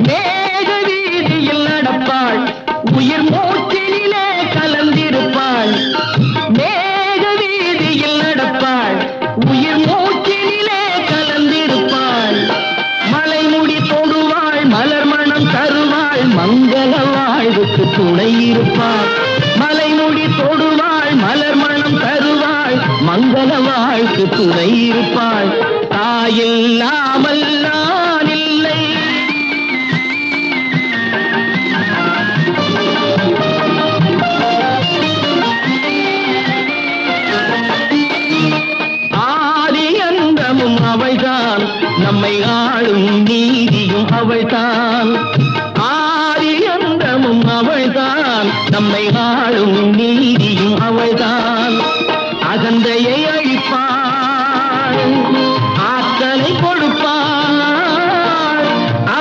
மேக வீதியில் நடப்பாள் உயிர் மூச்சினிலே கலந்திருப்பாள் மேக வீதியில் நடப்பாள் உயிர் மூச்சினிலே கலந்திருப்பாள் மலைமுடி தொடுவாள் மலர் மணம் தருவாள் மங்கள வாழ்வுக்கு துணை இருப்பாள் மலைமுடி தொடுவாள் மலர் மணம் தருவாள் மங்கள வாழ்வுக்கு துணை இருப்பாள் தாயில்லாமல் நான் இல்லை ஆதி அந்தமும் அவள்தான் நம்மை ஆளும் நீதியும் அவள்தான் ஆதி அந்தமும் அவள்தான் நம்மை ஆளும் நீதியும் அவள்தான் அகந்தையை